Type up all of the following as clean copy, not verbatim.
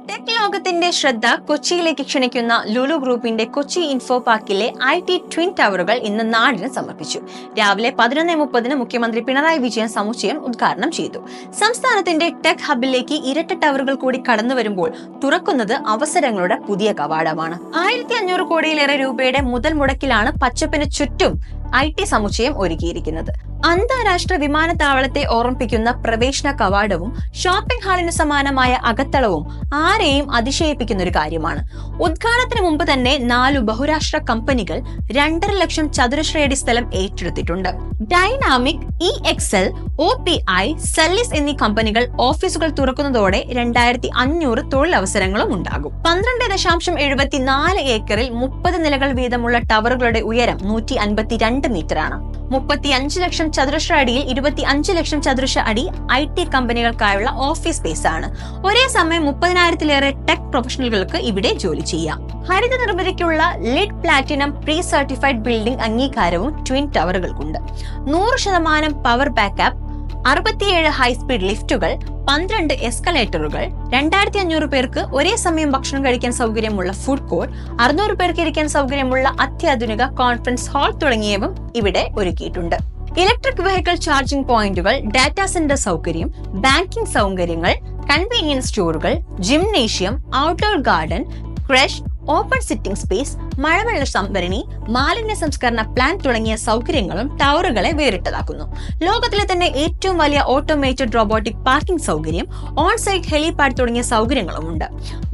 Tech ലോകത്തിന്റെ ശ്രദ്ധ കൊച്ചിയിലേക്ക് ക്ഷണിക്കുന്ന ലുലു ഗ്രൂപ്പിന്റെ കൊച്ചി ഇൻഫോ പാർക്കിലെ IT ട്വിൻ ടവറുകൾ ഇന്ന് നാടിന് സമർപ്പിച്ചു. രാവിലെ 11:30 മുഖ്യമന്ത്രി പിണറായി വിജയൻ സമുച്ചയം ഉദ്ഘാടനം ചെയ്തു. സംസ്ഥാനത്തിന്റെ ടെക് ഹബിലേക്ക് ഇരട്ട ടവറുകൾ കൂടി കടന്നു വരുമ്പോൾ തുറക്കുന്നത് അവസരങ്ങളുടെ പുതിയ കവാടമാണ്. 1500 കോടിയിലേറെ രൂപയുടെ മുതൽ മുടക്കിലാണ് പച്ചപ്പിന് ചുറ്റും IT സമുച്ചയം ഒരുക്കിയിരിക്കുന്നത്. അന്താരാഷ്ട്ര വിമാനത്താവളത്തെ ഓർമ്മിപ്പിക്കുന്ന പ്രവേശന കവാടവും ഷോപ്പിംഗ് ഹാളിന് സമാനമായ അകത്തളവും ആരെയും അതിശയിപ്പിക്കുന്ന ഒരു കാര്യമാണ്. ഉദ്ഘാടനത്തിന് മുമ്പ് തന്നെ 4 ബഹുരാഷ്ട്ര കമ്പനികൾ 2.5 ലക്ഷം ചതുരശ്രയടി സ്ഥലം ഏറ്റെടുത്തിട്ടുണ്ട്. ഡൈനാമിക്, EXL, OPI, സെല്ലിസ് എന്നീ കമ്പനികൾ ഓഫീസുകൾ തുറക്കുന്നതോടെ 2500 തൊഴിലവസരങ്ങളും ഉണ്ടാകും. 12.74 ഏക്കറിൽ 30 നിലകൾ വീതമുള്ള ടവറുകളുടെ ഉയരം 152 മീറ്ററാണ്. 35 ലക്ഷം ചതുരശ്ര അടിയിൽ 25 ലക്ഷം ചതുരശ്ര അടി IT കമ്പനികൾക്കായുള്ള ഓഫീസ് സ്പേസ് ആണ്. ഒരേ സമയം 30,000-ലേറെ ടെക് പ്രൊഫഷണലുകൾക്ക് ഇവിടെ ജോലി ചെയ്യാം. ഹരിത നിർമ്മിതിക്കുള്ള LEED platinum pre certified building അംഗീകാരവും ട്വിൻ ടവറുകൾക്കുണ്ട്. 100% പവർ ബാക്കപ്പ്, 67 ഹൈസ്പീഡ് ലിഫ്റ്റുകൾ, 12 എസ്കലേറ്ററുകൾ, 2500 പേർക്ക് ഒരേ സമയം ഭക്ഷണം കഴിക്കാൻ സൗകര്യമുള്ള ഫുഡ് കോർട്ട്, 600 പേർക്ക് ഇരിക്കാൻ സൗകര്യമുള്ള അത്യാധുനിക കോൺഫറൻസ് ഹാൾ തുടങ്ങിയവയും ഇവിടെ ഒരുക്കിയിട്ടുണ്ട്. ഇലക്ട്രിക് വെഹിക്കിൾ ചാർജിംഗ് പോയിന്റുകൾ, ഡാറ്റാ സെന്റർ സൗകര്യം, ബാങ്കിംഗ് സൗകര്യങ്ങൾ, കൺവീനിയൻസ് സ്റ്റോറുകൾ, gymnasium, outdoor garden, crush, open sitting space, മഴവെള്ള സംഭരണി, മാലിന്യ സംസ്കരണ പ്ലാന്റ് തുടങ്ങിയ സൗകര്യങ്ങളും ടവറുകളെ വേറിട്ടതാക്കുന്നു. ലോകത്തിലെ തന്നെ ഏറ്റവും വലിയ ഓട്ടോമേറ്റഡ് റോബോട്ടിക് പാർക്കിംഗ് സൗകര്യം, ഓൺ സൈറ്റ് ഹെലിപാഡ് തുടങ്ങിയ സൗകര്യങ്ങളുമുണ്ട്.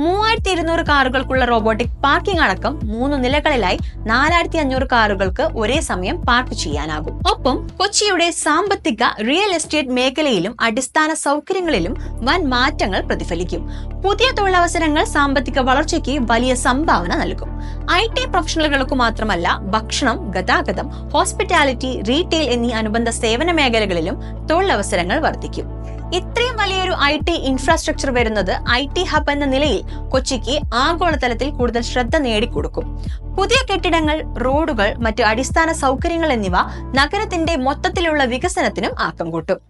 3200 കാറുകൾക്കുള്ള റോബോട്ടിക് പാർക്കിംഗ് അടക്കം 3 നിലകളിലായി 4500 കാറുകൾക്ക് ഒരേ സമയം പാർക്ക് ചെയ്യാനാകും. ഒപ്പം കൊച്ചിയുടെ സാമ്പത്തിക റിയൽ എസ്റ്റേറ്റ് മേഖലയിലും അടിസ്ഥാന സൗകര്യങ്ങളിലും വൻ മാറ്റങ്ങൾ പ്രതിഫലിക്കും. പുതിയ തൊഴിലവസരങ്ങൾ സാമ്പത്തിക വളർച്ചയ്ക്ക് വലിയ സംഭാവന നൽകും. IT പ്രൊഫഷണലുകൾക്ക് മാത്രമല്ല, ഭക്ഷണം, ഗതാഗതം, ഹോസ്പിറ്റാലിറ്റി, റീറ്റെയിൽ എന്നീ അനുബന്ധ സേവന മേഖലകളിലും തൊഴിലവസരങ്ങൾ വർദ്ധിക്കും. ഇത്രയും വലിയൊരു IT ഇൻഫ്രാസ്ട്രക്ചർ വരുന്നത് IT ഹബ് എന്ന നിലയിൽ കൊച്ചിക്ക് ആഗോളതലത്തിൽ കൂടുതൽ ശ്രദ്ധ നേടിക്കൊടുക്കും. പുതിയ കെട്ടിടങ്ങൾ, റോഡുകൾ, മറ്റ് അടിസ്ഥാന സൗകര്യങ്ങൾ എന്നിവ നഗരത്തിന്റെ മൊത്തത്തിലുള്ള വികസനത്തിനും ആക്കം കൂട്ടും.